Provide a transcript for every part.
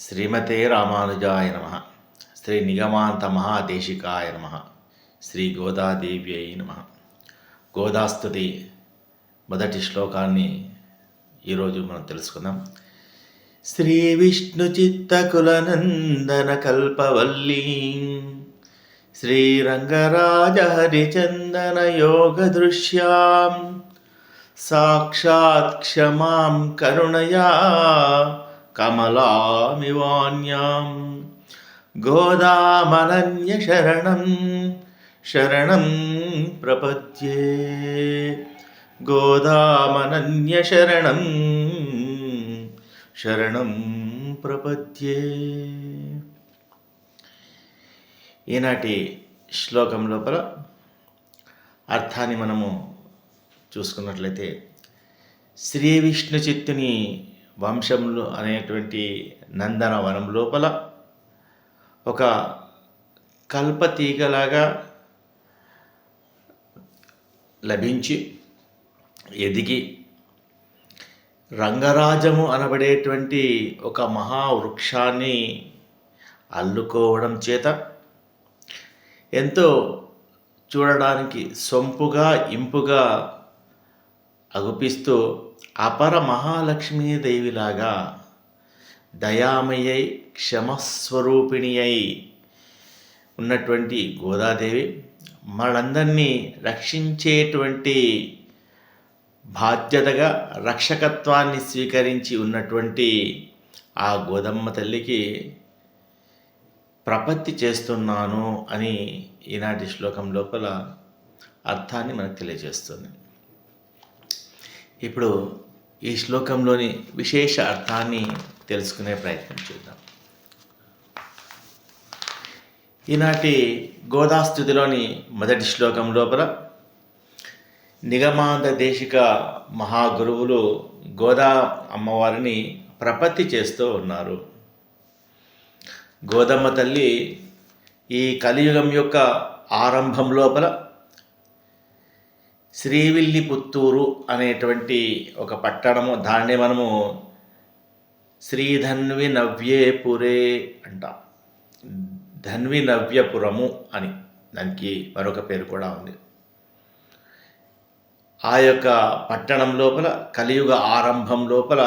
శ్రీమతే రామానుజాయ నమ. శ్రీ నిగమాంత మహాదేశికాయ నమ. శ్రీ గోదాదేవ్యై నమ. గోదాస్తుతి మొదటి శ్లోకాన్ని ఈరోజు మనం తెలుసుకుందాం. శ్రీ విష్ణు చిత్తకులనందన కల్పవల్లీ శ్రీరంగరాజ హరిచందన యోగ దృశ్యాం సాక్షాత్ క్షమాం కరుణయా కమలామివాన్యాం గోదామనన్య శరణం శరణం ప్రపద్యే. గోదామనన్య శరణం శరణం ప్రపద్యే. ఈనాటి శ్లోకం లోపల అర్థాన్ని మనము చూసుకున్నట్లయితే, శ్రీ విష్ణు చిత్తుని వంశంలో అనేటువంటి నందనవనం లోపల ఒక కల్పతీగలాగా లభించి ఎదిగి రంగరాజము అనబడేటువంటి ఒక మహావృక్షాన్ని అల్లుకోవడం చేత ఎంతో చూడడానికి సొంపుగా ఇంపుగా అగుపిస్తూ అపర మహాలక్ష్మీదేవిలాగా దయామయ్యై క్షమస్వరూపిణి అయి ఉన్నటువంటి గోదాదేవి మనందరినీ రక్షించేటువంటి బాధ్యతగా రక్షకత్వాన్ని స్వీకరించి ఉన్నటువంటి ఆ గోదమ్మ తల్లికి ప్రపత్తి చేస్తున్నాను అని ఈనాటి శ్లోకం లోపల అర్థాన్ని మనకు తెలియజేస్తుంది. ఇప్పుడు ఈ శ్లోకంలోని విశేష అర్థాన్ని తెలుసుకునే ప్రయత్నం చేద్దాం. ఈనాటి గోదాస్తుతిలోని మొదటి శ్లోకం లోపల నిగమాంత దేశిక మహాగురువులు గోదా అమ్మవారిని ప్రపత్తి చేస్తూ ఉన్నారు. గోదమ్మ తల్లి ఈ కలియుగం యొక్క ఆరంభం లోపల శ్రీవిల్లిపుత్తూరు అనేటువంటి ఒక పట్టణము, దాన్ని మనము శ్రీధన్వి నవ్యేపురే అంటాం. ధన్వి నవ్యపురము అని దానికి మరొక పేరు కూడా ఉంది. ఆ యొక్క పట్టణం లోపల కలియుగ ఆరంభం లోపల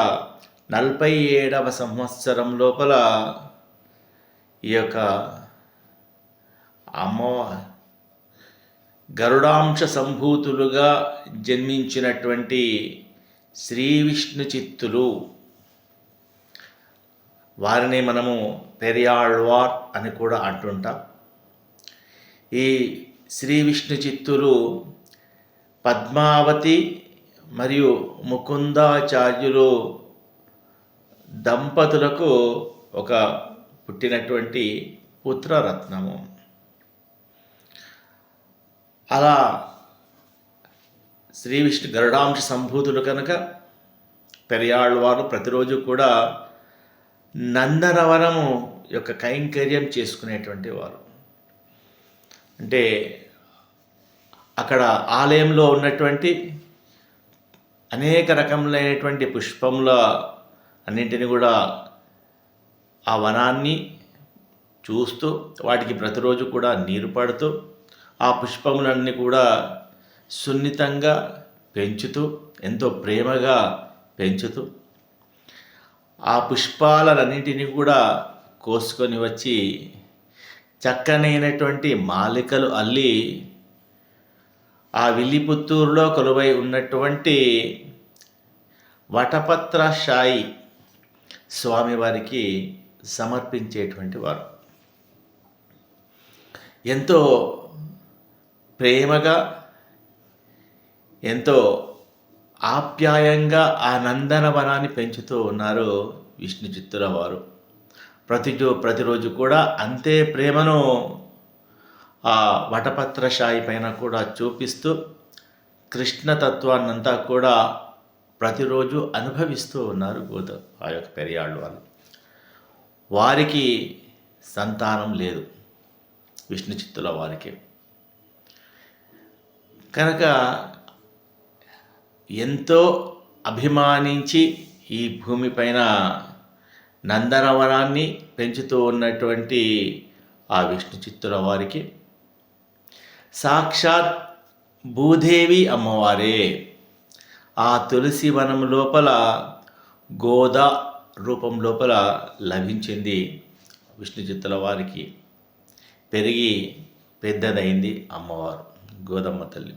47వ సంవత్సరం లోపల ఈ యొక్క అమ్మవారు గరుడాంశ సంభూతులుగా జన్మించినటువంటి శ్రీ విష్ణు చిత్తులు, వారిని మనము పెరియాళ్వార్ అని కూడా అంటుంటాం. ఈ శ్రీ విష్ణు చిత్తులు పద్మావతి మరియు ముకుందాచార్యులు దంపతులకు ఒక పుట్టినటువంటి పుత్రరత్నము. అలా శ్రీ విష్ణు గరుడాంశ సంభూతులు కనుక పెరియాళ్వారు ప్రతిరోజు కూడా నందనవనము యొక్క కైంకర్యం చేసుకునేటువంటి వారు. అంటే అక్కడ ఆలయంలో ఉన్నటువంటి అనేక రకములైనటువంటి పుష్పముల అన్నింటినీ కూడా ఆ వనాన్ని చూస్తూ వాటికి ప్రతిరోజు కూడా నీరు పడుతూ ఆ పుష్పములన్నీ కూడా సున్నితంగా పెంచుతూ ఎంతో ప్రేమగా పెంచుతూ ఆ పుష్పాలన్నింటినీ కూడా కోసుకొని వచ్చి చక్కనైనటువంటి మాలికలు అల్లి ఆ విల్లిపుత్తూరులో కొలువై ఉన్నటువంటి వటపత్రశాయి స్వామివారికి సమర్పించేటువంటి వారు. ఎంతో ప్రేమగా ఎంతో ఆప్యాయంగా ఆ నందనవనాన్ని పెంచుతూ ఉన్నారు విష్ణు చిత్తుల వారు. ప్రతిరోజు కూడా అంతే ప్రేమను ఆ వటపత్రశాయి పైన కూడా చూపిస్తూ కృష్ణతత్వాన్నంతా కూడా ప్రతిరోజు అనుభవిస్తూ ఉన్నారు ఆ యొక్క పెరియాళ్ళు వాళ్ళు. వారికి సంతానం లేదు, విష్ణు చిత్తుల వారికి. కనుక ఎంతో అభిమానించి ఈ భూమిపైన నందనవనాన్ని పెంచుతూ ఉన్నటువంటి ఆ విష్ణు చిత్తుల వారికి సాక్షాత్ భూదేవి అమ్మవారే ఆ తులసి వనం లోపల గోద రూపం లోపల లభించింది విష్ణు చిత్తుల వారికి. పెరిగి పెద్దదైంది అమ్మవారు గోదమ్మ తల్లి.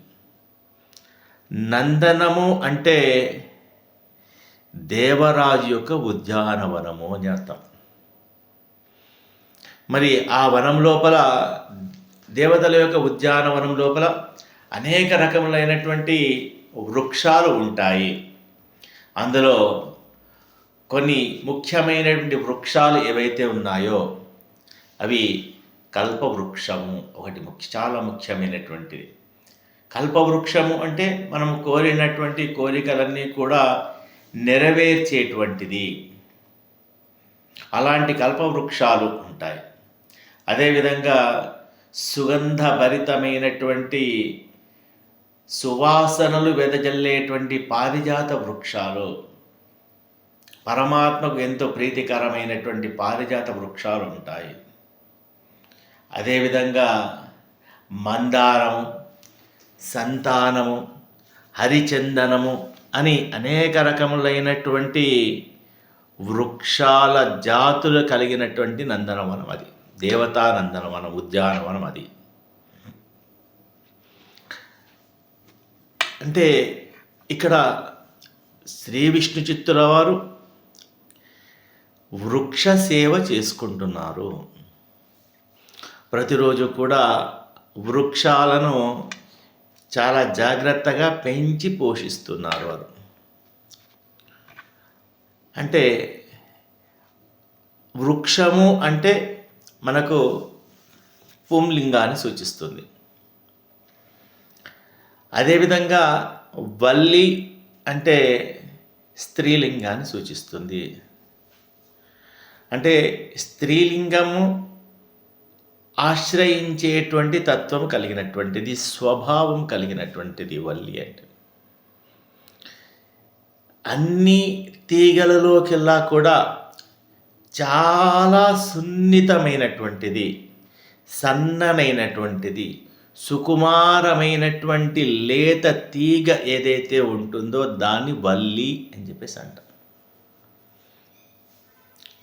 నందనము అంటే దేవరాజు యొక్క ఉద్యానవనము అని అర్థం. మరి ఆ వనం లోపల, దేవతల యొక్క ఉద్యానవనం లోపల అనేక రకములైనటువంటి వృక్షాలు ఉంటాయి. అందులో కొన్ని ముఖ్యమైనటువంటి వృక్షాలు ఏవైతే ఉన్నాయో అవి కల్పవృక్షము ఒకటి చాలా ముఖ్యమైనటువంటిది. కల్పవృక్షము అంటే మనం కోరినటువంటి కోరికలన్నీ కూడా నెరవేర్చేటువంటిది. అలాంటి కల్పవృక్షాలు ఉంటాయి. అదేవిధంగా సుగంధభరితమైనటువంటి సువాసనలు వెదజల్లేటువంటి పారిజాత వృక్షాలు, పరమాత్మకు ఎంతో ప్రీతికరమైనటువంటి పారిజాత వృక్షాలు ఉంటాయి. అదేవిధంగా మందారము, సంతానము, హరిచందనము అని అనేక రకములైనటువంటి వృక్షాల జాతులు కలిగినటువంటి నందనవనం అది. దేవతా నందనవనం, ఉద్యానవనం అది. అంటే ఇక్కడ శ్రీ విష్ణు చిత్తుల వారు వృక్ష సేవ చేసుకుంటున్నారు. ప్రతిరోజు కూడా వృక్షాలను చాలా జాగ్రత్తగా పెంచి పోషిస్తున్నారు వారు. అంటే వృక్షము అంటే మనకు పుంలింగాన్ని సూచిస్తుంది. అదేవిధంగా వల్లి అంటే స్త్రీలింగాన్ని సూచిస్తుంది. అంటే స్త్రీలింగము ఆశ్రయించేటువంటి తత్వం కలిగినటువంటిది, స్వభావం కలిగినటువంటిది వల్లి అంటే. అన్ని తీగలలోకెల్లా కూడా చాలా సున్నితమైనటువంటిది, సన్ననైనటువంటిది, సుకుమారమైనటువంటి లేత తీగ ఏదైతే ఉంటుందో దాన్ని వల్లి అని చెప్పేసి అంటారు.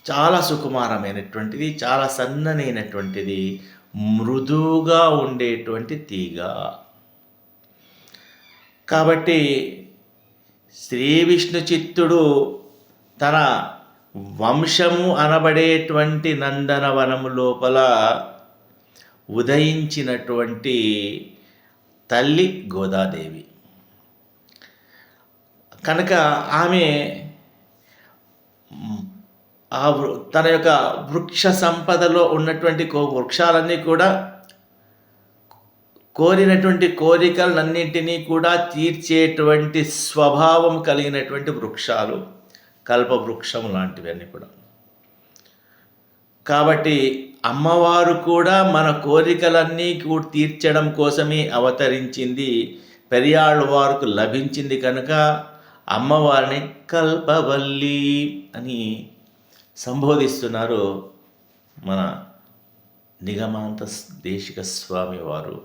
చాలా సుకుమారమైనటువంటిది, చాలా సన్ననైనటువంటిది, మృదువుగా ఉండేటువంటి తీగ. కాబట్టి శ్రీ విష్ణు చిత్తుడు తన వంశము అనబడేటువంటి నందనవనము లోపల ఉదయించినటువంటి తల్లి గోదాదేవి కనుక ఆమె తన యొక్క వృక్ష సంపదలో ఉన్నటువంటి వృక్షాలన్నీ కూడా కోరినటువంటి కోరికలన్నింటినీ కూడా తీర్చేటువంటి స్వభావం కలిగినటువంటి వృక్షాలు, కల్పవృక్షం లాంటివన్నీ కూడా. కాబట్టి అమ్మవారు కూడా మన కోరికలన్నీ తీర్చడం కోసమే అవతరించింది. పెరియాళ్ళవారికి లభించింది కనుక అమ్మవారిని కల్పవల్లి అని సంబోధిస్తున్నారు మన నిగమాంత దేశిక స్వామి వారు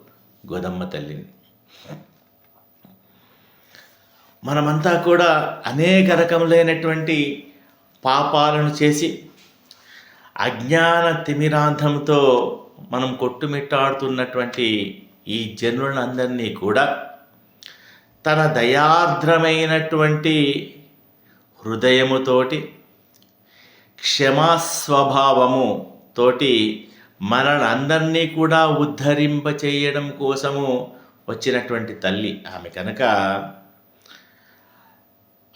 గోదమ్మ తల్లిని. మనమంతా కూడా అనేక రకములైనటువంటి పాపాలను చేసి అజ్ఞాన తిమిరాంధంతో మనం కొట్టుమిట్టాడుతున్నటువంటి ఈ జనులందరినీ కూడా తన దయార్ద్రమైనటువంటి హృదయముతోటి, క్షమాస్వభావము తోటి మనందరినీ కూడా ఉద్ధరింప చేయడం కోసము వచ్చినటువంటి తల్లి ఆమె కనుక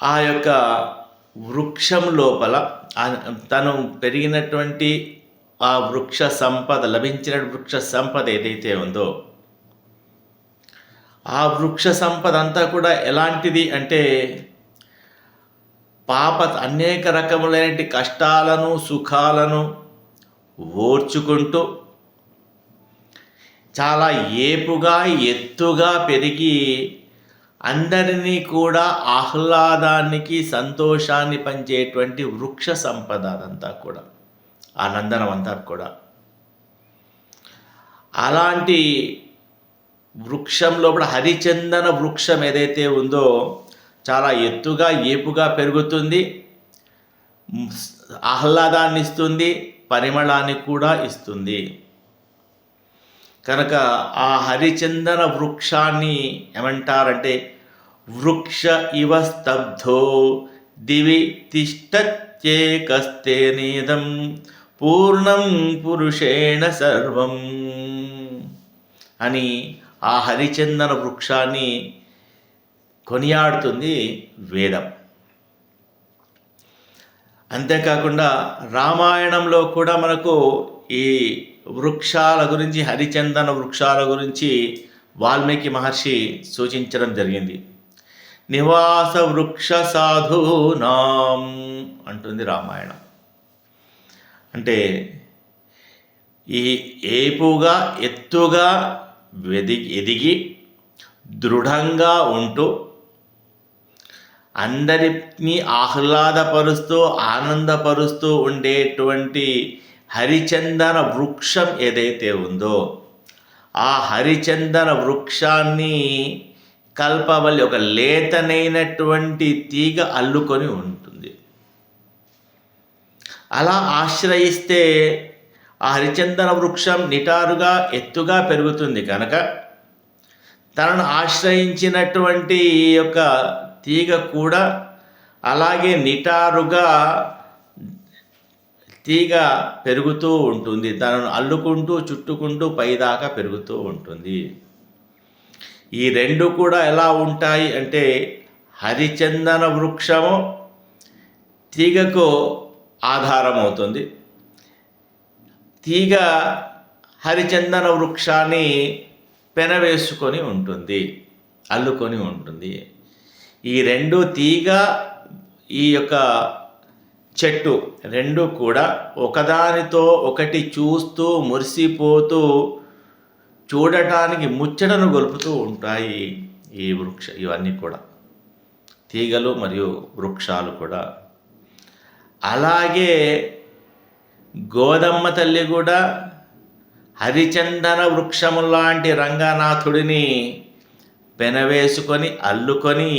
ఆ యొక్క వృక్షం లోపల తను పెరిగినటువంటి ఆ వృక్ష సంపద, లభించిన వృక్ష సంపద ఏదైతే ఉందో ఆ వృక్ష సంపద అంతా కూడా ఎలాంటిది అంటే అనేక రకములైన కష్టాలను సుఖాలను ఓర్చుకుంటూ చాలా ఏపుగా ఎత్తుగా పెరిగి అందరినీ కూడా ఆహ్లాదానికి సంతోషాన్ని పంచేటువంటి వృక్ష సంపద అదంతా కూడా, ఆ నందనం అంతా కూడా. అలాంటి వృక్షంలో కూడా హరిచందన వృక్షం ఏదైతే ఉందో చాలా ఎత్తుగా ఏపుగా పెరుగుతుంది, ఆహ్లాదాన్ని ఇస్తుంది, పరిమళాన్ని కూడా ఇస్తుంది. కనుక ఆ హరిచందన వృక్షాన్ని ఏమంటారంటే వృక్ష ఇవ స్తబ్ధో దివి తిష్టత్యేకస్తేనేదం పూర్ణం పురుషేణ సర్వం అని ఆ హరిచందన వృక్షాన్ని కొనియాడుతుంది వేదం. అంతేకాకుండా రామాయణంలో కూడా మనకు ఈ వృక్షాల గురించి, హరిచందన వృక్షాల గురించి వాల్మీకి మహర్షి సూచించడం జరిగింది. నివాస వృక్ష సాధూనాం అంటుంది రామాయణం. అంటే ఈ ఏపుగా ఎత్తుగా ఎదిగి దృఢంగా ఉంటూ అందరినీ ఆహ్లాదపరుస్తూ ఆనందపరుస్తూ ఉండేటువంటి హరిచందన వృక్షం ఏదైతే ఉందో ఆ హరిచందన వృక్షాన్ని కల్పవల్లి ఒక లేతనైనటువంటి తీగ అల్లుకొని ఉంటుంది. అలా ఆశ్రయిస్తే ఆ హరిచందన వృక్షం నిటారుగా ఎత్తుగా పెరుగుతుంది కనుక తనను ఆశ్రయించినటువంటి ఈ యొక్క తీగ కూడా అలాగే నిటారుగా తీగ పెరుగుతూ ఉంటుంది, తనను అల్లుకుంటూ చుట్టుకుంటూ పైదాకా పెరుగుతూ ఉంటుంది. ఈ రెండు కూడా ఎలా ఉంటాయి అంటే హరిచందన వృక్షము తీగకు ఆధారం అవుతుంది, తీగ హరిచందన వృక్షాన్ని పెనవేసుకొని ఉంటుంది, అల్లుకొని ఉంటుంది. ఈ రెండు తీగ ఈ యొక్క చెట్టు రెండు కూడా ఒకదానితో ఒకటి చూస్తూ మురిసిపోతూ చూడటానికి ముచ్చటను గొలుపుతూ ఉంటాయి ఈ ఇవన్నీ కూడా, తీగలు మరియు వృక్షాలు కూడా. అలాగే గోదమ్మ తల్లి కూడా హరిచందన వృక్షము లాంటి రంగనాథుడిని పెనవేసుకొని అల్లుకొని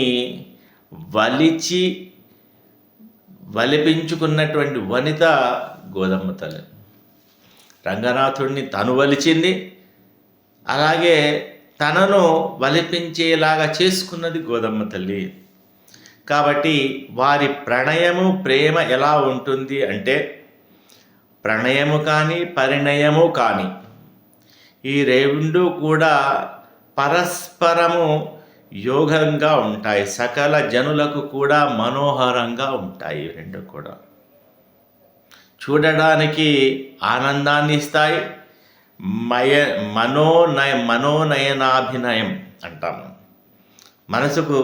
వలిపించుకున్నటువంటి వనిత గోదమ్మ తల్లి. రంగనాథుడిని తను వలిచింది, అలాగే తనను వలిపించేలాగా చేసుకున్నది గోదమ్మ తల్లి. కాబట్టి వారి ప్రణయము ప్రేమ ఎలా ఉంటుంది అంటే ప్రణయము కానీ పరిణయము కానీ ఈ రెండు కూడా పరస్పరము యోగంగా ఉంటాయి, సకల జనులకు కూడా మనోహరంగా ఉంటాయి. రెండు కూడా చూడడానికి ఆనందాన్ని ఇస్తాయి, మనోనయనాభినయం అంటాము, మనసుకు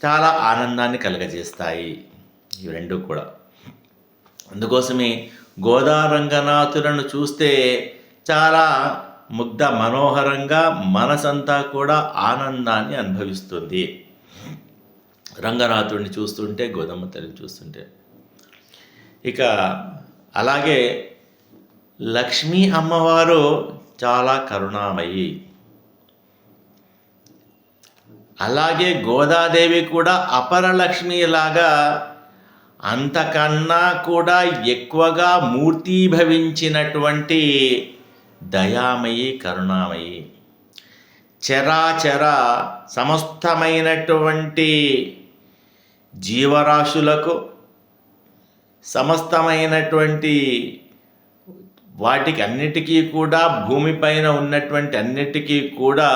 చాలా ఆనందాన్ని కలుగజేస్తాయి ఈ రెండు కూడా. అందుకోసమే గోదారంగనాథులను చూస్తే చాలా ముగ్ధ మనోహరంగా మనసంతా కూడా ఆనందాన్ని అనుభవిస్తుంది. రంగనాథుడిని చూస్తుంటే, గోదమ్మ తల్లిని చూస్తుంటే. ఇక అలాగే లక్ష్మీ అమ్మవారు చాలా కరుణామయి. అలాగే గోదాదేవి కూడా అపరలక్ష్మిలాగా అంతకన్నా కూడా ఎక్కువగా మూర్తీభవించినటువంటి దయామయి, కరుణామయి. చరాచర సమస్తమైనటువంటి జీవరాశులకు, సమస్తమైనటువంటి వాటికి అన్నిటికీ కూడా, భూమిపైన ఉన్నటువంటి అన్నిటికీ కూడా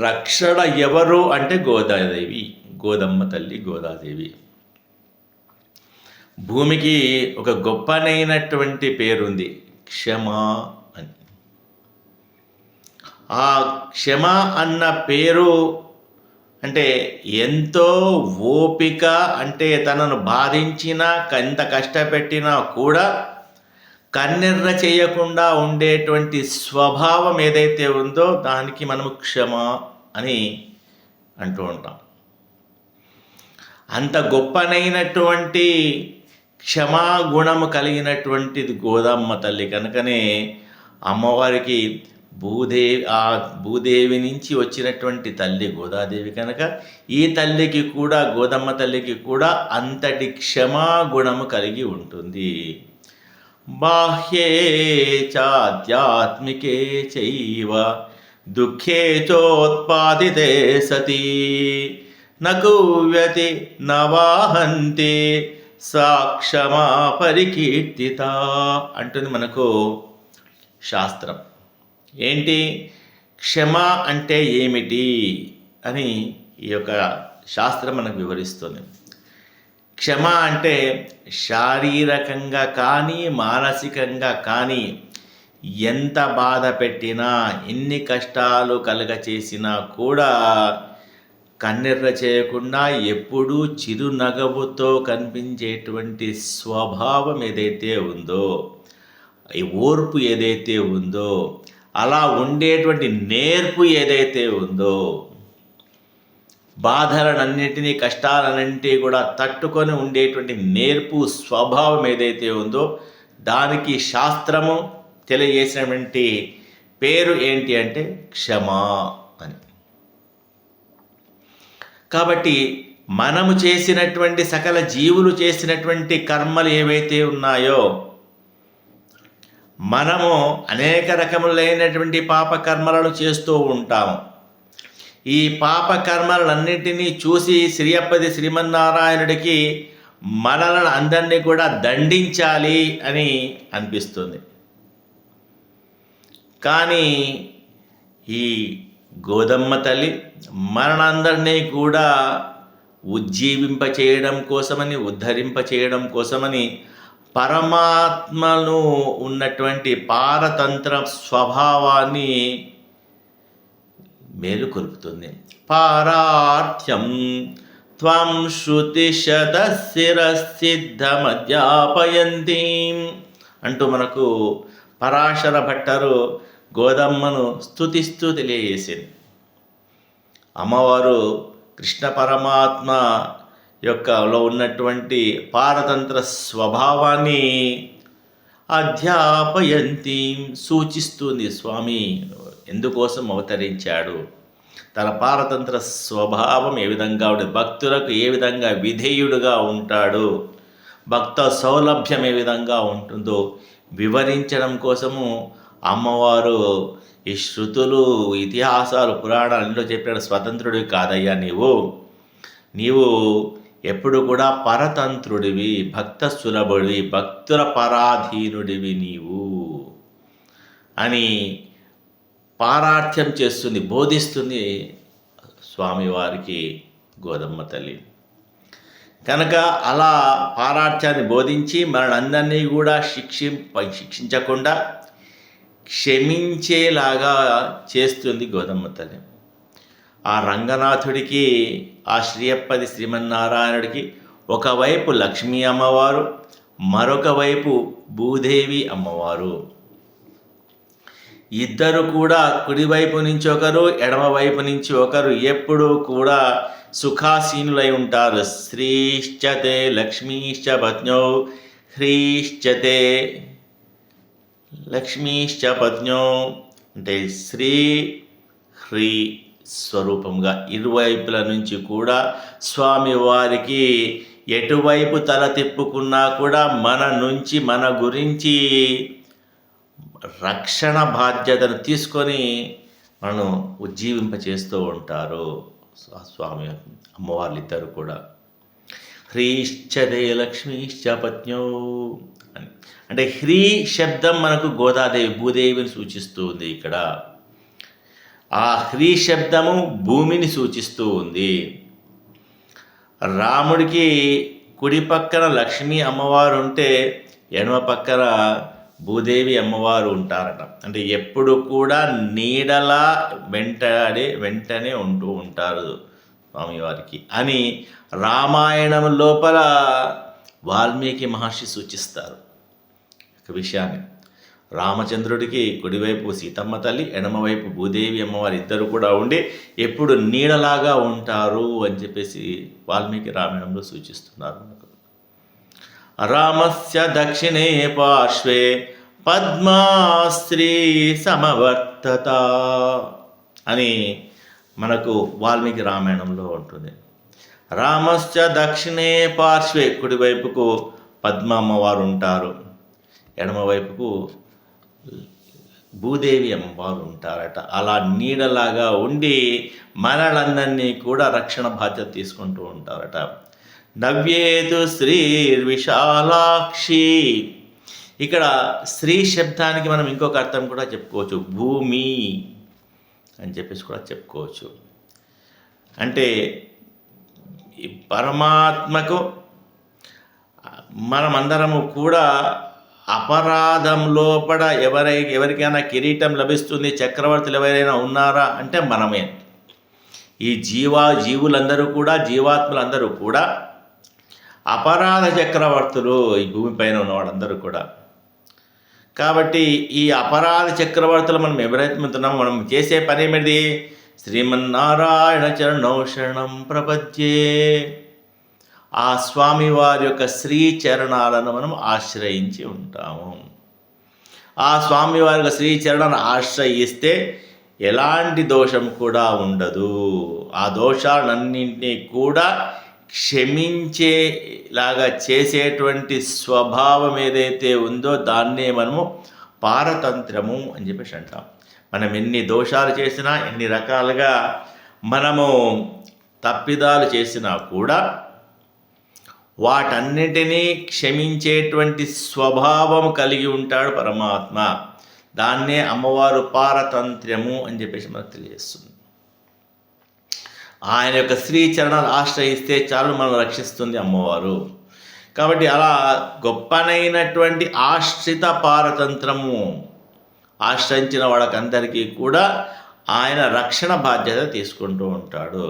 రక్షణ ఎవరు అంటే గోదాదేవి, గోదమ్మ తల్లి గోదాదేవి. భూమికి ఒక గొప్పనైనటువంటి పేరుంది, క్షమ అని. ఆ క్షమ అన్న పేరు అంటే ఎంతో ఓపిక, అంటే తనను బాధించినా ఎంత కష్టపెట్టినా కూడా కన్నెర్ర చేయకుండా ఉండేటువంటి స్వభావం ఏదైతే ఉందో దానికి మనము క్షమ అని అంటూ ఉంటాం. అంత గొప్పనైనటువంటి క్షమాగుణము కలిగినటువంటిది గోదమ్మ తల్లి. కనుకనే అమ్మవారికి భూదేవి నుంచి వచ్చినటువంటి తల్లి గోదాదేవి కనుక ఈ తల్లికి కూడా, గోదమ్మ తల్లికి కూడా అంతటి క్షమాగుణము కలిగి ఉంటుంది. బాహ్యే చాధ్యాత్మికే చైవ దుఃఖే చోత్పాదితే సతీ నకువ్యతి నవాహంతే సాక్షమా పరికీర్తిత అంటుంది మనకు శాస్త్రం. ఏంటి క్షమ అంటే ఏమిటి అని ఈ యొక్క శాస్త్రం మనకు వివరిస్తుంది. క్షమ అంటే శారీరకంగా కానీ మానసికంగా కానీ ఎంత బాధ పెట్టినా, ఎన్ని కష్టాలు కలుగచేసినా కూడా కన్నెర్ర చేయకుండా ఎప్పుడూ చిరునగవుతో కనిపించేటువంటి స్వభావం ఏదైతే ఉందో, ఈ ఓర్పు ఏదైతే ఉందో, అలా ఉండేటువంటి నేర్పు ఏదైతే ఉందో, బాధలన్నింటినీ కష్టాలన్నింటినీ కూడా తట్టుకొని ఉండేటువంటి నేర్పు స్వభావం ఏదైతే ఉందో దానికి శాస్త్రము తెలియజేసినటువంటి పేరు ఏంటి అంటే క్షమా అని. కాబట్టి మనము చేసినటువంటి సకల జీవులు చేసినటువంటి కర్మలు ఏవైతే ఉన్నాయో, మనము అనేక రకములైనటువంటి పాపకర్మలను చేస్తూ ఉంటాము. ఈ పాపకర్మలన్నింటినీ చూసి శ్రీయప్పది శ్రీమన్నారాయణుడికి మనలను అందరినీ కూడా దండించాలి అని అనిపిస్తుంది. కానీ ఈ గోదమ్మ తల్లి మనందరినీ కూడా ఉజ్జీవింపచేయడం కోసమని, ఉద్ధరింపచేయడం కోసమని పరమాత్మను ఉన్నటువంటి పారతంత్ర స్వభావాన్ని మేలుకొల్పుతుంది. పారార్థ్యం త్వం శృతిశతశిరసిద్ధమధ్యాపయంతి అంటూ మనకు పరాశర భట్టరు గోదమ్మను స్తుతిస్తూ తెలియజేసింది. అమ్మవారు కృష్ణ పరమాత్మ యొక్కలో ఉన్నటువంటి పారతంత్ర స్వభావాన్ని అధ్యాపయంతి సూచిస్తుంది. స్వామి ఎందుకోసం అవతరించాడు, తన పారతంత్ర స్వభావం ఏ విధంగా ఉంటుంది, భక్తులకు ఏ విధంగా విధేయుడుగా ఉంటాడు, భక్త సౌలభ్యం ఏ విధంగా ఉంటుందో వివరించడం కోసము అమ్మవారు ఈ శృతులు, ఇతిహాసాలు, పురాణాలు ఇంట్లో చెప్పిన స్వతంత్రుడివి కాదయ్యా, నీవు ఎప్పుడు కూడా పరతంత్రుడివి, భక్త సులభుడివి, భక్తుల పరాధీనుడివి నీవు అని పారార్థ్యం చేస్తుంది, బోధిస్తుంది స్వామివారికి గోదమ్మ తల్లి. కనుక అలా పారార్థ్యాన్ని బోధించి మనందరినీ కూడా శిక్షించకుండా క్షమించేలాగా చేస్తుంది గోదమ్మ తల్లి. ఆ రంగనాథుడికి, ఆ శ్రీయప్పది శ్రీమన్నారాయణుడికి ఒకవైపు లక్ష్మీ అమ్మవారు, మరొక వైపు భూదేవి అమ్మవారు. ఇద్దరు కూడా కుడివైపు నుంచి ఒకరు, ఎడమవైపు నుంచి ఒకరు ఎప్పుడూ కూడా సుఖాసీనులై ఉంటారు. శ్రీశ్చతే లక్ష్మీశ్చ పత్న్యౌ హ్రీశ్చతే లక్ష్మీశ్చ పత్న్యౌ అంటే శ్రీ హ్రీ స్వరూపంగా ఇరువైపుల నుంచి కూడా స్వామివారికి ఎటువైపు తల తిప్పుకున్నా కూడా మన నుంచి, మన గురించి రక్షణ బాధ్యతను తీసుకొని మనం ఉజ్జీవింపచేస్తూ ఉంటారు స్వామి అమ్మవార్లు ఇద్దరు కూడా. హ్రీశ్చదే లక్ష్మీశ్చ పత్న్యౌ అని అంటే హ్రీ శబ్దం మనకు గోదాదేవి, భూదేవిని సూచిస్తూ ఉంది. ఇక్కడ ఆ హ్రీ శబ్దము భూమిని సూచిస్తూ ఉంది. రాముడికి కుడి పక్కన లక్ష్మీ అమ్మవారు ఉంటే ఎడమ పక్కన భూదేవి అమ్మవారు ఉంటారట. అంటే ఎప్పుడు కూడా నీడలా వెంటనే ఉంటూ ఉంటారు స్వామివారికి అని రామాయణం లోపల వాల్మీకి మహర్షి సూచిస్తారు ఒక విషయాన్ని. రామచంద్రుడికి కుడివైపు సీతమ్మ తల్లి, ఎడమవైపు భూదేవి అమ్మవారు ఇద్దరు కూడా ఉండి ఎప్పుడు నీడలాగా ఉంటారు అని చెప్పేసి వాల్మీకి రామాయణంలో సూచిస్తున్నారు మనకు. రామస్య దక్షిణే పార్శ్వే పద్మాశ్రీ సమవర్తత అని మనకు వాల్మీకి రామాయణంలో ఉంటుంది. రామస్య దక్షిణే పార్శ్వే, కుడివైపుకు పద్మ అమ్మవారు ఉంటారు, ఎడమవైపుకు భూదేవి అమ్మవారు ఉంటారట. అలా నీడలాగా ఉండి మనలందరినీ కూడా రక్షణ బాధ్యత తీసుకుంటూ ఉంటారట. నవ్యేతు శ్రీర్విశాలాక్షి. ఇక్కడ శ్రీ శబ్దానికి మనం ఇంకొక అర్థం కూడా చెప్పుకోవచ్చు, భూమి అని చెప్పేసి కూడా చెప్పుకోవచ్చు. అంటే పరమాత్మకు మనమందరము కూడా అపరాధం లోపల ఎవరికైనా కిరీటం లభిస్తుంది, చక్రవర్తులు ఎవరైనా ఉన్నారా అంటే మనమే. ఈ జీవులందరూ కూడా, జీవాత్మలందరూ కూడా అపరాధ చక్రవర్తులు, ఈ భూమిపైన ఉన్న వాళ్ళందరూ కూడా. కాబట్టి ఈ అపరాధ చక్రవర్తులు మనం ఎవరైతే ఉంటున్నామో మనం చేసే పని ఏమిటి? శ్రీమన్నారాయణ చరణౌ శరణం ప్రపద్యే. ఆ స్వామివారి యొక్క శ్రీ చరణాలను మనం ఆశ్రయించి ఉంటాము. ఆ స్వామివారి యొక్క శ్రీ చరణాలను ఆశ్రయిస్తే ఎలాంటి దోషం కూడా ఉండదు. ఆ దోషాలన్నింటినీ కూడా క్షమించేలాగా చేసేటువంటి స్వభావం ఏదైతే ఉందో దాన్నే మనము పారతంత్రము అని చెప్పేసి అంటాం. మనం ఎన్ని దోషాలు చేసినా, ఎన్ని రకాలుగా మనము తప్పిదాలు చేసినా కూడా వాటన్నిటినీ క్షమించేటువంటి స్వభావం కలిగి ఉంటాడు పరమాత్మ. దాన్నే అమ్మవారు పారతంత్ర్యము అని చెప్పేసి మనకు తెలియజేస్తుంది. ఆయన యొక్క శ్రీచరణాలు ఆశ్రయిస్తే చాలు మనం రక్షిస్తుంది అమ్మవారు. కాబట్టి అలా గొప్పనైనటువంటి ఆశ్రిత పారతంత్రము ఆశ్రయించిన వాళ్ళకందరికీ కూడా ఆయన రక్షణ బాధ్యత తీసుకుంటూ ఉంటాడు.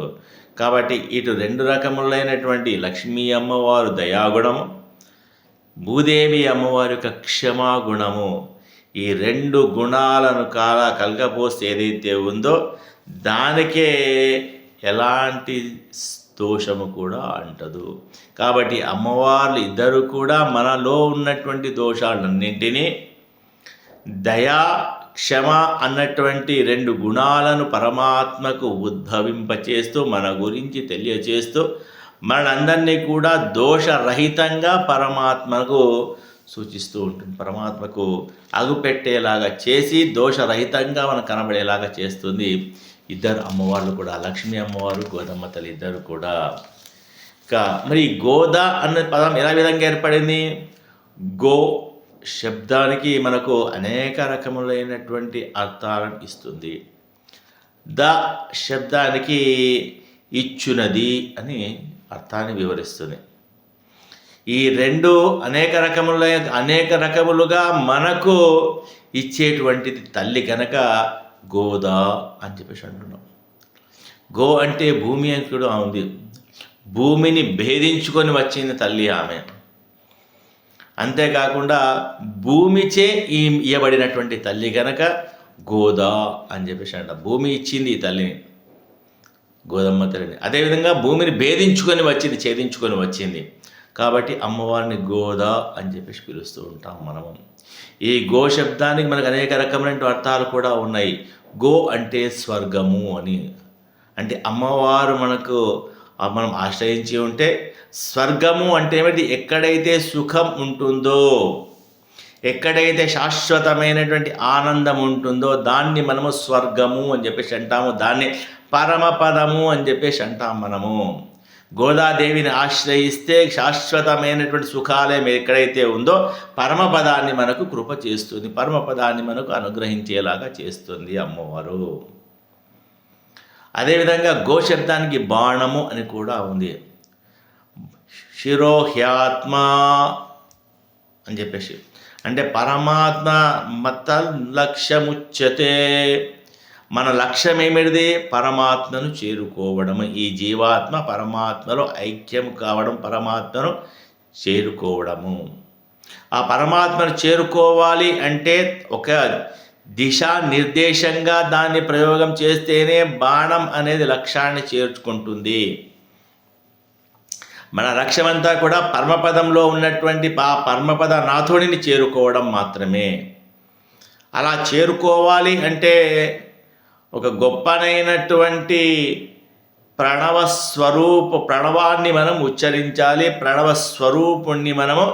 కాబట్టి ఇటు రెండు రకములైనటువంటి లక్ష్మీ అమ్మవారు దయాగుణము, భూదేవి అమ్మవారి యొక్క క్షమాగుణము, ఈ రెండు గుణాలను కలగపోస్తే ఏదైతే ఉందో దానికే ఎలాంటి దోషము కూడా అంటదు. కాబట్టి అమ్మవార్లు ఇద్దరు కూడా మనలో ఉన్నటువంటి దోషాలన్నింటినీ దయా, క్షమ అన్నటువంటి రెండు గుణాలను పరమాత్మకు ఉద్భవింపచేస్తూ మన గురించి తెలియచేస్తూ మనందరినీ కూడా దోషరహితంగా పరమాత్మకు సూచిస్తూ ఉంటుంది. పరమాత్మకు అగుపెట్టేలాగా చేసి దోషరహితంగా మనకు కనబడేలాగా చేస్తుంది ఇద్దరు అమ్మవార్లు కూడా, లక్ష్మీ అమ్మవారు, గోదమ్మ తల్లి ఇద్దరు కూడా. ఇంకా మరి గోద అన్న పదం ఎలా విధంగా ఏర్పడింది? గో శబ్దానికి మనకు అనేక రకములైనటువంటి అర్థాలను ఇస్తుంది. ద శబ్దానికి ఇచ్చునది అని అర్థాన్ని వివరిస్తుంది. ఈ రెండు అనేక రకములుగా మనకు ఇచ్చేటువంటిది తల్లి కనుక గోదా అని చెప్పేసి అంటున్నాం. గో అంటే భూమి అని కూడా ఉంది. భూమిని భేదించుకొని వచ్చింది తల్లి ఆమె. అంతేకాకుండా భూమిచే ఇయ్యబడినటువంటి తల్లి కనుక గోదా అని చెప్పేసి అంట. భూమి ఇచ్చింది ఈ తల్లిని, గోదమ్మ తల్లిని. అదేవిధంగా భూమిని భేదించుకొని వచ్చింది, ఛేదించుకొని వచ్చింది. కాబట్టి అమ్మవారిని గోదా అని చెప్పేసి పిలుస్తూ ఉంటాం మనము. ఈ గో శబ్దానికి మనకు అనేక రకమైన అర్థాలు కూడా ఉన్నాయి. గో అంటే స్వర్గము అని, అంటే అమ్మవారు మనం ఆశ్రయించి ఉంటే స్వర్గము అంటే ఏమిటి? ఎక్కడైతే సుఖం ఉంటుందో, ఎక్కడైతే శాశ్వతమైనటువంటి ఆనందం ఉంటుందో దాన్ని మనము స్వర్గము అని చెప్పేసి అంటాము. దాన్ని పరమపదము అని చెప్పేసి అంటాం మనము. గోదాదేవిని ఆశ్రయిస్తే శాశ్వతమైనటువంటి సుఖాలయం ఎక్కడైతే ఉందో పరమపదాన్ని మనకు కృప చేస్తుంది, పరమపదాన్ని మనకు అనుగ్రహించేలాగా చేస్తుంది అమ్మవారు. అదేవిధంగా గో శబ్దానికి బాణము అని కూడా ఉంది. శిరోహ్యాత్మ అని చెప్పేసి అంటే పరమాత్మ మత లక్ష్యముచ్యతే. మన లక్ష్యం ఏమిటిది? పరమాత్మను చేరుకోవడము. ఈ జీవాత్మ పరమాత్మలో ఐక్యం కావడం, పరమాత్మను చేరుకోవడము. ఆ పరమాత్మను చేరుకోవాలి అంటే ఒక దిశానిర్దేశంగా దాన్ని ప్రయోగం చేస్తేనే బాణం అనేది లక్ష్యాన్ని చేర్చుకుంటుంది. మన లక్ష్యమంతా కూడా పరమపదంలో ఉన్నటువంటి ఆ పరమపద నాథుడిని చేరుకోవడం మాత్రమే. అలా చేరుకోవాలి అంటే ఒక గొప్పనైనటువంటి ప్రణవాన్ని మనం ఉచ్చరించాలి. ప్రణవ స్వరూపుణ్ణి మనము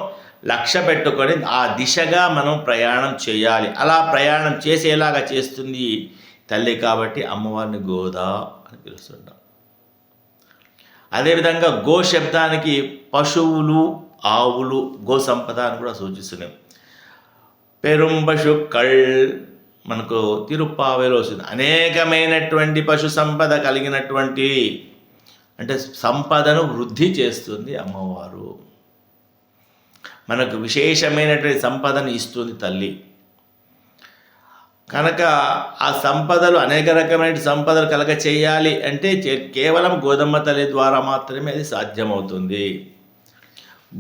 లక్ష్య పెట్టుకొని ఆ దిశగా మనం ప్రయాణం చేయాలి. అలా ప్రయాణం చేసేలాగా చేస్తుంది తల్లి. కాబట్టి అమ్మవారిని గోదా అని పిలుస్తుంటాం. అదేవిధంగా గో శబ్దానికి పశువులు, ఆవులు, గో సంపద అని కూడా సూచిస్తున్నాం. పెరుంబశుక్కళ్ మనకు తిరుప్పావేలో వస్తుంది. అనేకమైనటువంటి పశు సంపద కలిగినటువంటి, అంటే సంపదను వృద్ధి చేస్తుంది అమ్మవారు. మనకు విశేషమైనటువంటి సంపదను ఇస్తుంది తల్లి. కనుక ఆ సంపదలు, అనేక రకమైన సంపదలు కలగ చేయాలి అంటే కేవలం గోదమ్మ తల్లి ద్వారా మాత్రమే అది సాధ్యమవుతుంది.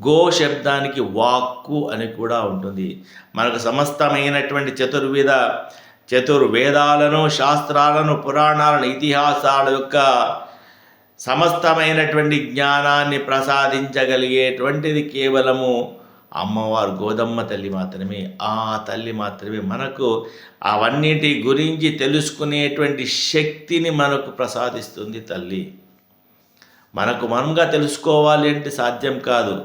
గో శబ్దానికి వాక్కు అని కూడా ఉంటుంది. మనకు సమస్తమైనటువంటి చతుర్వేదాలను, శాస్త్రాలను, పురాణాలను, ఇతిహాసాల యొక్క సమస్తమైనటువంటి జ్ఞానాన్ని ప్రసాదించగలిగేటువంటిది కేవలము అమ్మవారు గోదమ్మ తల్లి మాత్రమే. ఆ తల్లి మాత్రమే మనకు అవన్నిటి గురించి తెలుసుకునేటువంటి శక్తిని మనకు ప్రసాదిస్తుంది తల్లి. మనంగా తెలుసుకోవాలి అంటే సాధ్యం కాదు.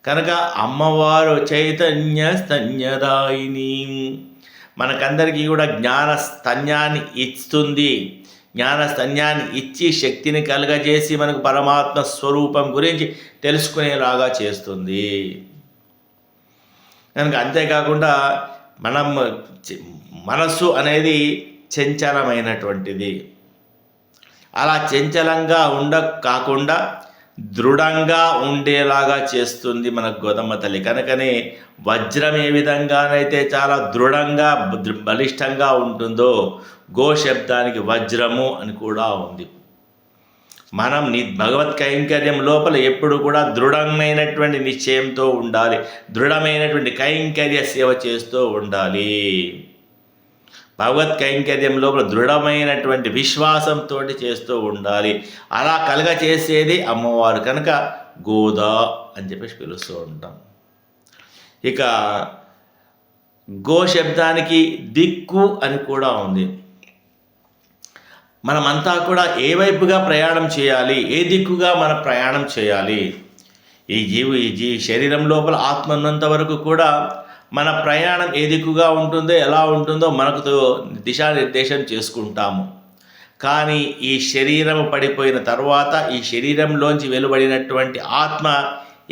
కనుక అమ్మవారు చైతన్య స్తన్యదాయిని, మనకందరికీ కూడా జ్ఞానస్తన్యాన్ని ఇస్తుంది. జ్ఞానస్తన్యాన్ని ఇచ్చి శక్తిని కలుగజేసి మనకు పరమాత్మ స్వరూపం గురించి తెలుసుకునేలాగా చేస్తుంది. కనుక అంతేకాకుండా మనం మనస్సు అనేది చంచలమైనటువంటిది. అలా చంచలంగా కాకుండా దృఢంగా ఉండేలాగా చేస్తుంది మనకు గోదమ్మ తల్లి. కనుకనే వజ్రం ఏ విధంగానైతే చాలా దృఢంగా బలిష్టంగా ఉంటుందో, గో శబ్దానికి వజ్రము అని కూడా ఉంది. మనం భగవత్ కైంకర్యం లోపల ఎప్పుడు కూడా దృఢమైనటువంటి నిశ్చయంతో ఉండాలి. దృఢమైనటువంటి కైంకర్య సేవ చేస్తూ ఉండాలి. భగవత్ కైంకర్యం లోపల దృఢమైనటువంటి విశ్వాసంతో చేస్తూ ఉండాలి. అలా చేసేది అమ్మవారు. కనుక గోదా అని చెప్పేసి పిలుస్తూ ఉంటాం. ఇక గో శబ్దానికి దిక్కు అని కూడా ఉంది. మనమంతా కూడా ఏ వైపుగా ప్రయాణం చేయాలి, ఏ దిక్కుగా మన ప్రయాణం చేయాలి. ఈ శరీరం లోపల ఆత్మ ఉన్నంత వరకు కూడా మన ప్రయాణం ఏ దిక్కుగా ఉంటుందో, ఎలా ఉంటుందో మనకు దిశానిర్దేశం చేసుకుంటాము. కానీ ఈ శరీరం పడిపోయిన తర్వాత ఈ శరీరంలోంచి వెలువడినటువంటి ఆత్మ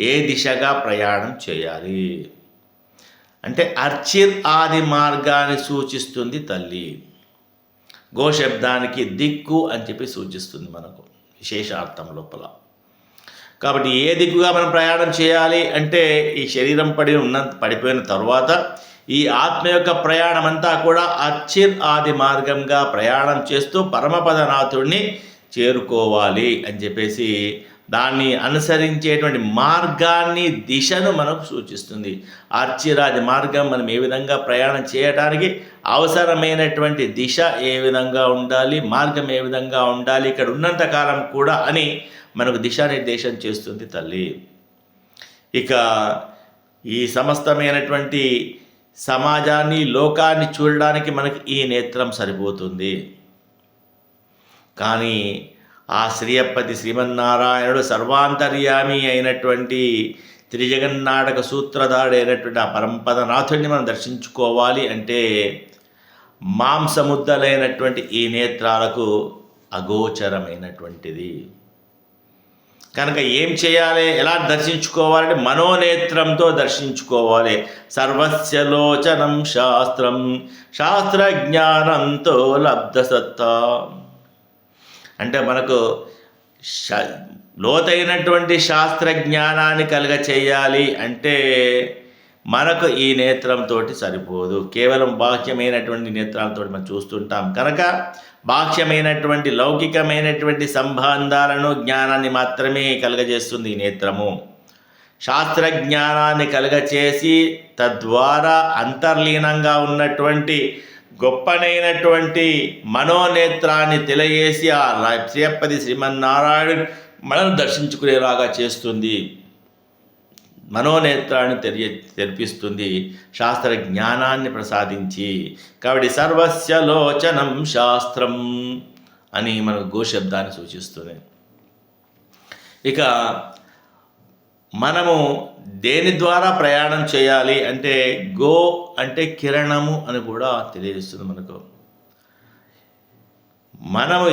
ఏ దిశగా ప్రయాణం చేయాలి అంటే అర్చిర్ ఆది మార్గాన్ని సూచిస్తుంది తల్లి. గో శబ్దానికి దిక్కు అని చెప్పి సూచిస్తుంది మనకు విశేషార్థం లోపల. కాబట్టి ఏ దిక్కుగా మనం ప్రయాణం చేయాలి అంటే ఈ శరీరం పడిపోయిన తర్వాత ఈ ఆత్మ యొక్క ప్రయాణం అంతా కూడా అర్చిర్ ఆది మార్గంగా ప్రయాణం చేస్తూ పరమపదనాథుడిని చేరుకోవాలి అని చెప్పేసి దాన్ని అనుసరించేటువంటి మార్గాన్ని, దిశను మనకు సూచిస్తుంది. అర్చిరాది మార్గం మనం ఏ విధంగా ప్రయాణం చేయడానికి అవసరమైనటువంటి దిశ ఏ విధంగా ఉండాలి, మార్గం ఏ విధంగా ఉండాలి, ఇక్కడ ఉన్నంత కాలం కూడా అని మనకు దిశానిర్దేశం చేస్తుంది తల్లి. ఇక ఈ సమస్తమైనటువంటి సమాజాన్ని, లోకాన్ని చూడడానికి మనకి ఈ నేత్రం సరిపోతుంది. కానీ ఆ శ్రీయప్పతి శ్రీమన్నారాయణుడు సర్వాంతర్యామి అయినటువంటి త్రిజగన్నాటక సూత్రధారుడు అయినటువంటి ఆ పరంపదనాథుడిని మనం దర్శించుకోవాలి అంటే మాంసముద్దలైనటువంటి ఈ నేత్రాలకు అగోచరమైనటువంటిది. కనుక ఏం చేయాలి, ఎలా దర్శించుకోవాలంటే మనోనేత్రంతో దర్శించుకోవాలి. సర్వస్యలోచనం శాస్త్రం శాస్త్రజ్ఞానంతో లబ్ధసత్తా అంటే మనకు లోతైనటువంటి శాస్త్రజ్ఞానాన్ని చేయాలి అంటే మనకు ఈ నేత్రంతో సరిపోదు. కేవలం బాహ్యమైనటువంటి నేత్రాలతో మనం చూస్తుంటాం. కనుక బాహ్యమైనటువంటి లౌకికమైనటువంటి సంబంధాలను, జ్ఞానాన్ని మాత్రమే కలుగజేస్తుంది ఈ నేత్రము. శాస్త్రజ్ఞానాన్ని కలుగచేసి తద్వారా అంతర్లీనంగా ఉన్నటువంటి గొప్పనైనటువంటి మనోనేత్రాన్ని తెలియజేసి ఆ శ్రీయప్పది శ్రీమన్నారాయణుడు మనల్ని దర్శించుకునేలాగా చేస్తుంది. మనోనేత్రాన్ని తెరిపిస్తుంది శాస్త్ర జ్ఞానాన్ని ప్రసాదించి. కాబట్టి సర్వస్య లోచనం శాస్త్రం అని మనకు గోశబ్దాన్ని సూచిస్తుంది. ఇక మనము దేని ద్వారా ప్రయాణం చేయాలి అంటే గో అంటే కిరణము అని కూడా తెలియజేస్తుంది మనకు. మనము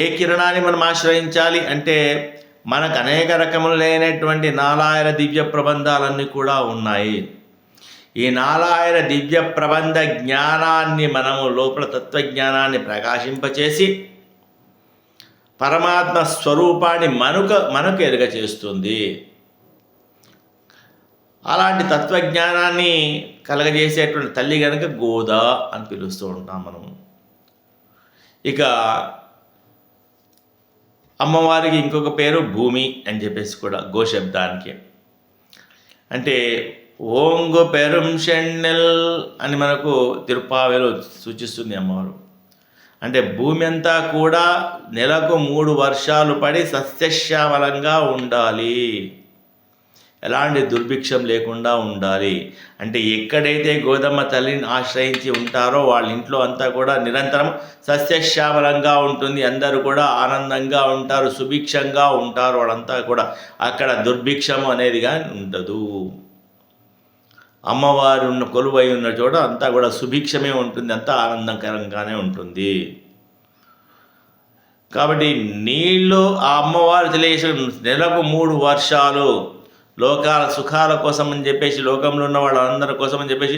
ఏ కిరణాన్ని మనం ఆశ్రయించాలి అంటే మనకు అనేక రకములైనటువంటి నాలాయన దివ్య ప్రబంధాలన్నీ కూడా ఉన్నాయి. ఈ నాలాయన దివ్య ప్రబంధ జ్ఞానాన్ని మనము లోపల తత్వజ్ఞానాన్ని ప్రకాశింపచేసి పరమాత్మ స్వరూపాన్ని మనకు ఎరుగ చేస్తుంది. అలాంటి తత్వజ్ఞానాన్ని కలగజేసేటువంటి తల్లి కనుక గోదా అని పిలుస్తూ ఉంటాం మనం. ఇక అమ్మవారికి ఇంకొక పేరు భూమి అని చెప్పేసి కూడా గోశబ్దానికి. అంటే ఓంగు పెరుం షెన్నెల్ అని మనకు తిరుపావేలో సూచిస్తుంది అమ్మవారు. అంటే భూమి అంతా కూడా నెలకు 3 వర్షాలు పడి సస్యశ్యామలంగా ఉండాలి, ఎలాంటి దుర్భిక్షం లేకుండా ఉండాలి. అంటే ఎక్కడైతే గోదమ్మ తల్లిని ఆశ్రయించి ఉంటారో వాళ్ళ ఇంట్లో అంతా కూడా నిరంతరం సస్యశ్యామలంగా ఉంటుంది, అందరూ కూడా ఆనందంగా ఉంటారు, సుభిక్షంగా ఉంటారు వాళ్ళంతా కూడా. అక్కడ దుర్భిక్షం అనేది కానీ ఉండదు. అమ్మవారు ఉన్న కొలువై ఉన్న చోట అంతా కూడా సుభిక్షమే ఉంటుంది, అంతా ఆనందకరంగానే ఉంటుంది. కాబట్టి నీళ్ళు ఆ అమ్మవారు తెలియజేసిన నెలకు 3 వర్షాలు లోకాల సుఖాల కోసం అని చెప్పేసి, లోకంలో ఉన్న వాళ్ళందరి కోసం అని చెప్పేసి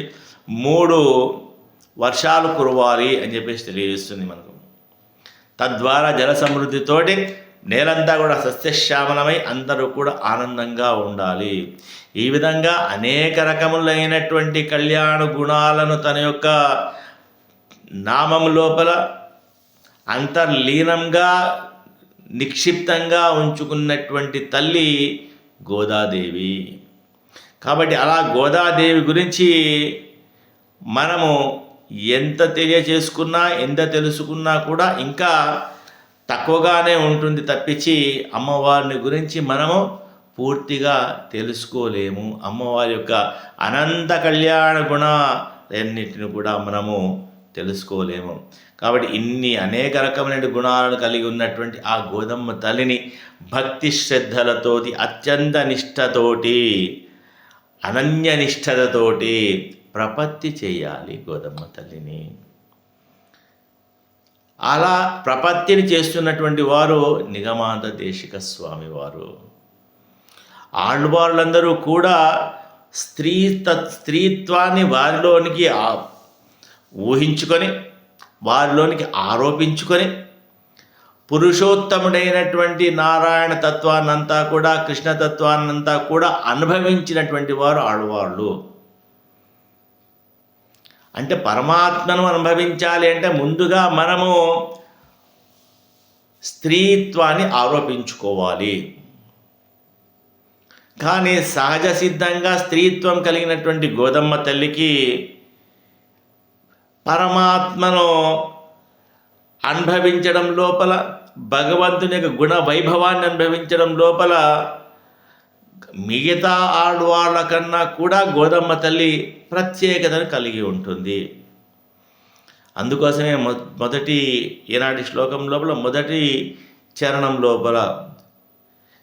3 వర్షాలు కురవాలి అని చెప్పేసి తెలియజేస్తుంది మనకు. తద్వారా జల సమృద్ధితోటి నేలంతా కూడా సస్యశ్యామలమై అందరూ కూడా ఆనందంగా ఉండాలి. ఈ విధంగా అనేక రకములైనటువంటి కళ్యాణ గుణాలను తన యొక్క నామం లోపల అంతర్లీనంగా నిక్షిప్తంగా ఉంచుకున్నటువంటి తల్లి గోదాదేవి. కాబట్టి అలా గోదాదేవి గురించి మనము ఎంత తెలియచేసుకున్నా ఎంత తెలుసుకున్నా కూడా ఇంకా తక్కువగానే ఉంటుంది తప్పించి అమ్మవారిని గురించి మనము పూర్తిగా తెలుసుకోలేము. అమ్మవారి యొక్క అనంత కళ్యాణ గుణాలన్నిటిని కూడా మనము తెలుసుకోలేము. కాబట్టి ఇన్ని అనేక రకమైన గుణాలను కలిగి ఉన్నటువంటి ఆ గోదమ్మ తల్లిని భక్తి శ్రద్ధలతోటి అత్యంత నిష్ఠతోటి అనన్య నిష్ఠతతోటి ప్రపత్తి చేయాలి గోదమ్మ తల్లిని. అలా ప్రపత్తిని చేస్తున్నటువంటి వారు నిగమాంత దేశిక స్వామి వారు. ఆళ్వార్లందరూ కూడా స్త్రీత్వాన్ని వారిలోనికి ఊహించుకొని వారిలోనికి ఆరోపించుకొని పురుషోత్తముడైనటువంటి నారాయణ తత్వాన్నంతా కూడా కృష్ణతత్వాన్నంతా కూడా అనుభవించినటువంటి వారు ఆళ్వార్లు. అంటే పరమాత్మను అనుభవించాలి అంటే ముందుగా మనము స్త్రీత్వాన్ని ఆరోపించుకోవాలి. కానీ సహజ సిద్ధంగా స్త్రీత్వం కలిగినటువంటి గోదమ్మ తల్లికి పరమాత్మను అనుభవించడం లోపల, భగవంతుని యొక్క గుణ వైభవాన్ని అనుభవించడం లోపల మిగతా ఆడవాళ్ళ కన్నా కూడా గోదమ్మ తల్లి ప్రత్యేకతను కలిగి ఉంటుంది. అందుకోసమే మొదటి ఈనాటి శ్లోకం లోపల మొదటి చరణం లోపల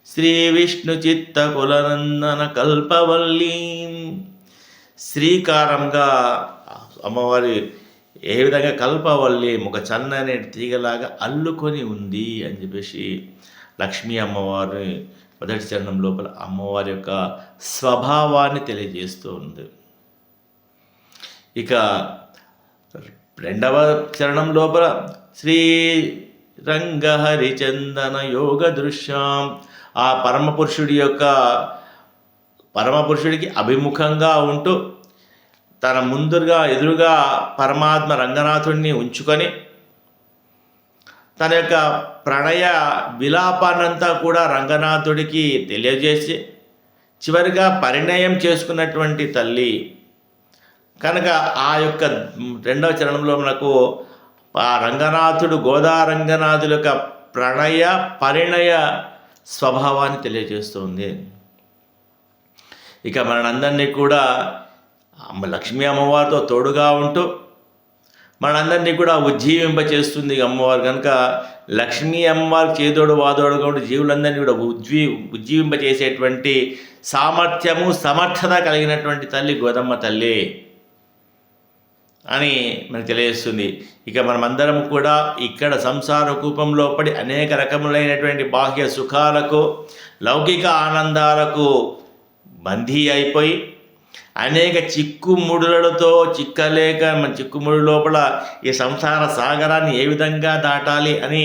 శ్రీ విష్ణు చిత్త కులనందన కల్పవల్లి శ్రీకారంగా అమ్మవారి ఏ విధంగా కల్పవల్లి ఒక చన్నని తీగలాగా అల్లుకొని ఉంది అని చెప్పేసి లక్ష్మీ అమ్మవారి మొదటి చరణం లోపల అమ్మవారి యొక్క స్వభావాన్ని తెలియజేస్తూ ఉంది. ఇక రెండవ చరణం లోపల శ్రీ రంగహరిచందన యోగ దృశ్యం ఆ పరమపురుషుడికి అభిముఖంగా ఉంటూ తన ఎదురుగా పరమాత్మ రంగనాథుడిని ఉంచుకొని తన యొక్క ప్రణయ విలాపాన్నంతా కూడా రంగనాథుడికి తెలియజేసి చివరిగా పరిణయం చేసుకున్నటువంటి తల్లి కనుక ఆ యొక్క రెండవ చరణంలో మనకు ఆ రంగనాథుడు గోదా రంగనాథుల యొక్క ప్రణయ పరిణయ స్వభావాన్ని తెలియజేస్తుంది. ఇక మనందరినీ కూడా లక్ష్మీ అమ్మవారితో తోడుగా ఉంటూ మనందరినీ కూడా ఉజ్జీవింపచేస్తుంది అమ్మవారు. కనుక లక్ష్మీ అమ్మవారి చేదోడు వాదోడుగా ఉంటూ జీవులందరినీ కూడా ఉజ్జీవింపచేసేటువంటి సామర్థ్యము సమర్థత కలిగినటువంటి తల్లి గోదమ్మ తల్లి అని మనకు తెలియజేస్తుంది. ఇక మనమందరం కూడా ఇక్కడ సంసార కూపంలో పడి అనేక రకములైనటువంటి బాహ్య సుఖాలకు లౌకిక ఆనందాలకు బందీ అయిపోయి అనేక చిక్కుముడులతో చిక్కలేక మన చిక్కుముడు లోపల ఈ సంసార సాగరాన్ని ఏ విధంగా దాటాలి అని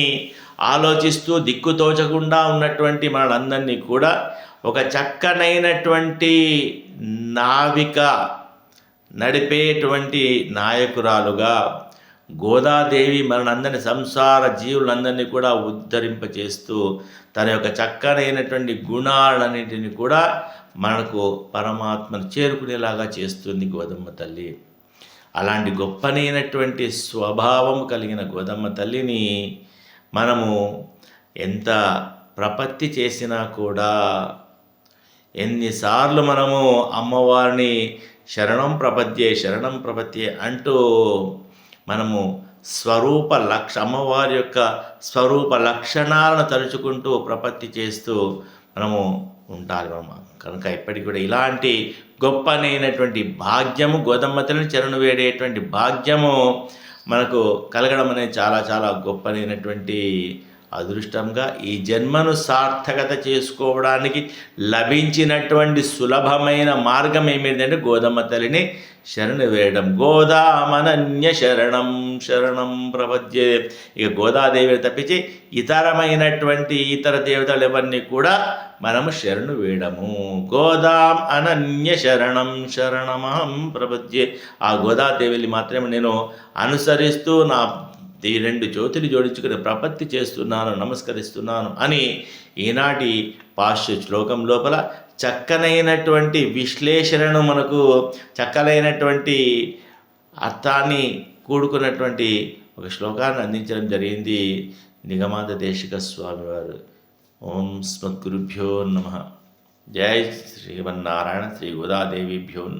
ఆలోచిస్తూ దిక్కుతోచకుండా ఉన్నటువంటి మనందరినీ కూడా ఒక చక్కనైనటువంటి నావిక నడిపేటువంటి నాయకురాలుగా గోదాదేవి మనందరినీ సంసార జీవులందరినీ కూడా ఉద్ధరింపచేస్తూ తన యొక్క చక్కనైనటువంటి గుణాలన్నింటినీ కూడా మనకు పరమాత్మను చేరుకునేలాగా చేస్తుంది గోదమ్మ తల్లి. అలాంటి గొప్పనైనటువంటి స్వభావం కలిగిన గోదమ్మ తల్లిని మనము ఎంత ప్రపత్తి చేసినా కూడా, ఎన్నిసార్లు మనము అమ్మవారిని శరణం ప్రపద్యే అంటూ మనము అమ్మవారి యొక్క స్వరూప లక్షణాలను తలుచుకుంటూ ప్రపత్తి చేస్తూ మనము ఉండాలి. కనుక ఇప్పటికి కూడా ఇలాంటి గొప్పనైనటువంటి భాగ్యము గోదమ్మ తల్లిని చరణు వేడేటువంటి భాగ్యము మనకు కలగడం అనేది చాలా చాలా గొప్పనైనటువంటి అదృష్టంగా ఈ జన్మను సార్థకత చేసుకోవడానికి లభించినటువంటి సులభమైన మార్గం ఏమిటంటే గోదమ్మ తల్లిని శరణు వేయడం. గోదామనన్య శరణం శరణం ప్రపద్యే. ఇక గోదాదేవిని తప్పించి ఇతర దేవతలు ఎవరిని కూడా మనము శరణు వేయడము. గోదాం అనన్య శరణం శరణమహం ప్రపద్యే. ఆ గోదాదేవిని మాత్రమే నేను అనుసరిస్తూ నా ఈ రెండు జ్యోతులు జోడించుకుని ప్రపత్తి చేస్తున్నాను, నమస్కరిస్తున్నాను అని ఈనాటి పాశ్య శ్లోకం లోపల చక్కనైనటువంటి విశ్లేషణను మనకు చక్కనైనటువంటి అర్థాన్ని కూడుకున్నటువంటి ఒక శ్లోకాన్ని అందించడం జరిగింది నిగమాంత దేశిక స్వామివారు. ఓం స్మద్గురుభ్యో నమః. జై శ్రీమన్నారాయణ. శ్రీ గోదాదేవిభ్యో నమః.